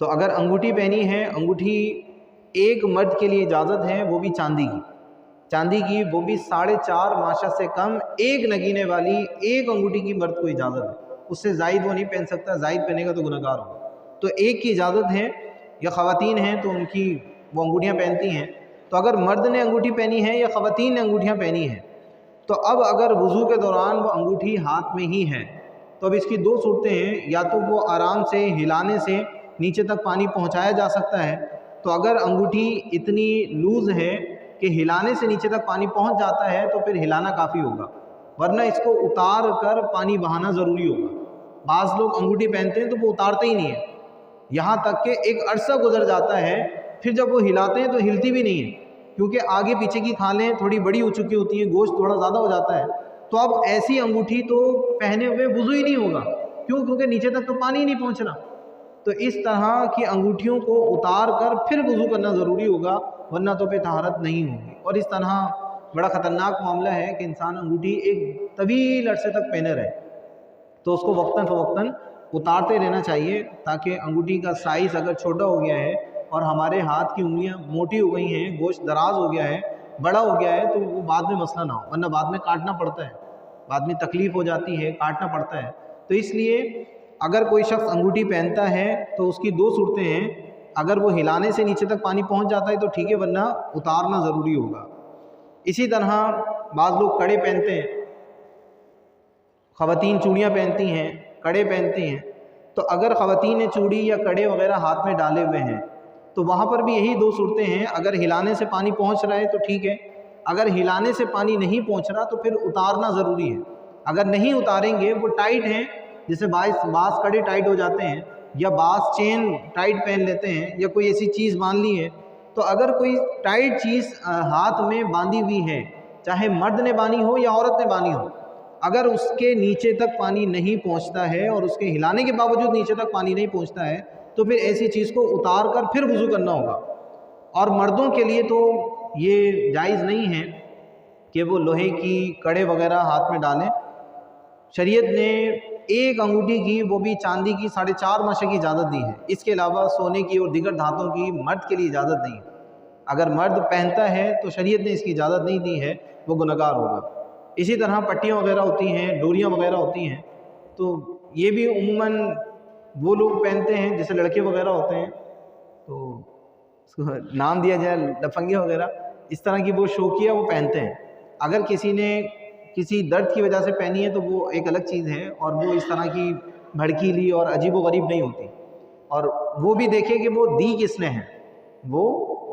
تو اگر انگوٹھی پہنی ہے، انگوٹھی ایک مرد کے لیے اجازت ہے، وہ بھی چاندی کی وہ بھی 4.5 ماشا سے کم ایک نگینے والی ایک انگوٹھی کی مرد کو اجازت ہے، اس سے زائد وہ نہیں پہن سکتا، زائد پہنے گا تو گنہگار ہوگا۔ تو ایک کی اجازت ہے، یا خواتین ہیں تو ان کی وہ انگوٹھیاں پہنتی ہیں۔ تو اگر مرد نے انگوٹھی پہنی ہے یا خواتین نے انگوٹھیاں پہنی ہیں، تو اب اگر وضو کے دوران وہ انگوٹھی ہاتھ میں ہی ہے تو اب اس کی 2 صورتیں ہیں، یا تو وہ آرام سے ہلانے سے نیچے تک پانی پہنچایا جا سکتا ہے، تو اگر انگوٹھی اتنی لوز ہے کہ ہلانے سے نیچے تک پانی پہنچ جاتا ہے تو پھر ہلانا کافی ہوگا، ورنہ اس کو اتار کر پانی بہانا ضروری ہوگا۔ بعض لوگ انگوٹھی پہنتے ہیں تو وہ اتارتے ہی نہیں ہیں، یہاں تک کہ ایک عرصہ گزر جاتا ہے، پھر جب وہ ہلاتے ہیں تو ہلتی بھی نہیں ہے، کیونکہ آگے پیچھے کی کھالیں تھوڑی بڑی ہو چکی ہوتی ہیں، گوشت تھوڑا زیادہ ہو جاتا ہے، تو اب ایسی انگوٹھی تو پہنے ہوئے وضو ہی نہیں ہوگا، کیوں؟ کیونکہ نیچے تک تو پانی ہی نہیں پہنچنا۔ تو اس طرح کی انگوٹھیوں کو اتار کر پھر وضو کرنا ضروری ہوگا، ورنہ تو پہ طہارت نہیں ہوگی۔ اور اس طرح بڑا خطرناک معاملہ ہے کہ انسان انگوٹھی ایک طویل عرصے تک پہنے رہے، تو اس کو وقتاً فوقتاً اتارتے رہنا چاہیے، تاکہ انگوٹھی کا سائز اگر چھوٹا ہو گیا ہے اور ہمارے ہاتھ کی انگلیاں موٹی ہو گئی ہیں، گوشت دراز ہو گیا ہے، بڑا ہو گیا ہے، تو وہ بعد میں مسئلہ نہ ہو، ورنہ بعد میں کاٹنا پڑتا ہے، بعد میں تکلیف ہو جاتی ہے، کاٹنا پڑتا ہے۔ تو اس لیے اگر کوئی شخص انگوٹھی پہنتا ہے تو اس کی 2 صورتیں ہیں، اگر وہ ہلانے سے نیچے تک پانی پہنچ جاتا ہے تو ٹھیک ہے، ورنہ اتارنا ضروری ہوگا۔ اسی طرح بعض لوگ کڑے پہنتے ہیں، خواتین چوڑیاں پہنتی ہیں، کڑے پہنتی ہیں، تو اگر خواتین نے چوڑی یا کڑے وغیرہ ہاتھ میں ڈالے ہوئے ہیں تو وہاں پر بھی یہی 2 صورتیں ہیں، اگر ہلانے سے پانی پہنچ رہا ہے تو ٹھیک ہے، اگر ہلانے سے پانی نہیں پہنچ رہا تو پھر اتارنا ضروری ہے۔ اگر نہیں اتاریں گے، وہ ٹائٹ ہیں، جیسے بعض کڑے ٹائٹ ہو جاتے ہیں، یا بعض چین ٹائٹ پہن لیتے ہیں، یا کوئی ایسی چیز باندھ لی ہے، تو اگر کوئی ٹائٹ چیز ہاتھ میں باندھی ہوئی ہے، چاہے مرد نے باندھی ہو یا عورت نے باندھی ہو، اگر اس کے نیچے تک پانی نہیں پہنچتا ہے اور اس کے ہلانے کے باوجود نیچے تک پانی نہیں پہنچتا ہے تو پھر ایسی چیز کو اتار کر پھر وضو کرنا ہوگا۔ اور مردوں کے لیے تو یہ جائز نہیں ہے کہ وہ لوہے کی کڑے وغیرہ ہاتھ میں ڈالیں۔ شریعت نے ایک انگوٹھی کی، وہ بھی چاندی کی 4.5 ماشے کی اجازت دی ہے، اس کے علاوہ سونے کی اور دیگر دھاتوں کی مرد کے لیے اجازت نہیں ہے۔ اگر مرد پہنتا ہے تو شریعت نے اس کی اجازت نہیں دی ہے، وہ گنہگار ہوگا۔ اسی طرح پٹیاں وغیرہ ہوتی ہیں، ڈوریاں وغیرہ ہوتی ہیں، تو یہ بھی عموماً وہ لوگ پہنتے ہیں جیسے لڑکے وغیرہ ہوتے ہیں، تو اس کو نام دیا جائے لفنگے وغیرہ، اس طرح کی وہ شوقیہ وہ پہنتے ہیں۔ اگر کسی نے کسی درد کی وجہ سے پہنی ہے تو وہ ایک الگ چیز ہے، اور وہ اس طرح کی بھڑکیلی اور عجیب و غریب نہیں ہوتی، اور وہ بھی دیکھیں کہ وہ دی کس نے ہے، وہ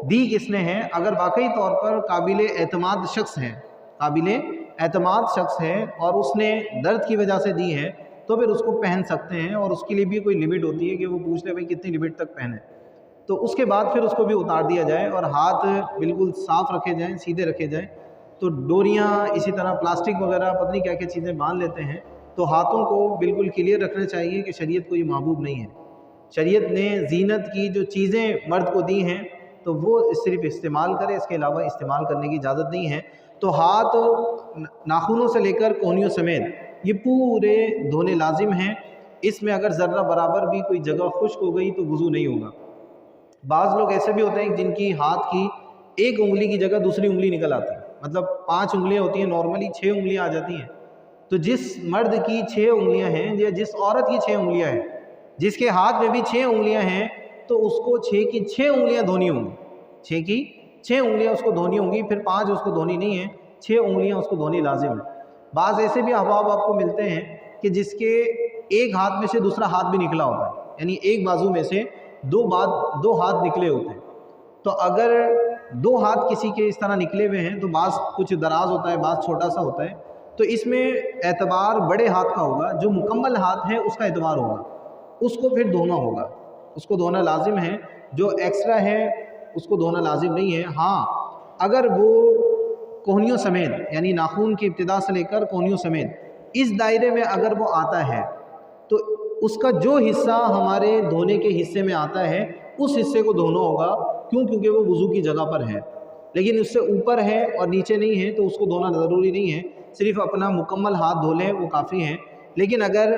دی کس نے ہے۔ اگر واقعی طور پر قابل اعتماد شخص ہے اور اس نے درد کی وجہ سے دی ہے تو پھر اس کو پہن سکتے ہیں، اور اس کے لیے بھی کوئی لمٹ ہوتی ہے کہ وہ پوچھ لے بھائی کتنی لمٹ تک پہنے، تو اس کے بعد پھر اس کو بھی اتار دیا جائے اور ہاتھ بالکل صاف رکھے جائیں، سیدھے رکھے جائیں۔ تو ڈوریاں اسی طرح پلاسٹک وغیرہ پتہ نہیں کیا کیا چیزیں باندھ لیتے ہیں، تو ہاتھوں کو بالکل کلیئر رکھنا چاہیے کہ شریعت کو یہ محبوب نہیں ہے۔ شریعت نے زینت کی جو چیزیں مرد کو دی ہیں تو وہ صرف استعمال کرے، اس کے علاوہ استعمال کرنے کی اجازت نہیں ہے۔ تو ہاتھ ناخنوں سے لے کر کونیوں سمیت یہ پورے دھونے لازم ہیں، اس میں اگر ذرہ برابر بھی کوئی جگہ خشک ہو گئی تو وضو نہیں ہوگا۔ بعض لوگ ایسے بھی ہوتے ہیں جن کی ہاتھ کی ایک انگلی کی جگہ دوسری انگلی نکل آتی ہے، مطلب 5 انگلیاں ہوتی ہیں، نارملی 6 انگلیاں آ جاتی ہیں، تو جس مرد کی 6 انگلیاں ہیں یا جس عورت کی 6 انگلیاں ہیں، جس کے ہاتھ میں بھی 6 انگلیاں ہیں، تو اس کو 6 کی 6 انگلیاں دھونی ہوں گی، 6 کی 6 انگلیاں اس کو دھونی ہوں گی، پھر 5 اس کو دھونی نہیں ہیں، 6 انگلیاں اس کو دھونی لازم ہے۔ بعض ایسے بھی احباب آپ کو ملتے ہیں کہ جس کے ایک ہاتھ میں سے دوسرا ہاتھ بھی نکلا ہوتا ہے، یعنی ایک بازو میں سے دو ہاتھ نکلے ہوتے ہیں، تو اگر 2 ہاتھ کسی کے اس طرح نکلے ہوئے ہیں تو بعض کچھ دراز ہوتا ہے، بعض چھوٹا سا ہوتا ہے، تو اس میں اعتبار بڑے ہاتھ کا ہوگا، جو مکمل ہاتھ ہے اس کا اعتبار ہوگا، اس کو پھر دھونا ہوگا، اس کو دھونا لازم ہے، جو ایکسٹرا ہے اس کو دھونا لازم نہیں ہے۔ ہاں اگر وہ کونیوں سمیت، یعنی ناخن کی ابتدا سے لے کر کونیوں سمیت اس دائرے میں اگر وہ آتا ہے تو اس کا جو حصہ ہمارے دھونے کے حصے میں آتا ہے اس حصے کو دھونا ہوگا، کیونکہ وہ وضو کی جگہ پر ہے، لیکن اس سے اوپر ہے اور نیچے نہیں ہے تو اس کو دھونا ضروری نہیں ہے، صرف اپنا مکمل ہاتھ دھو لیں وہ کافی ہے۔ لیکن اگر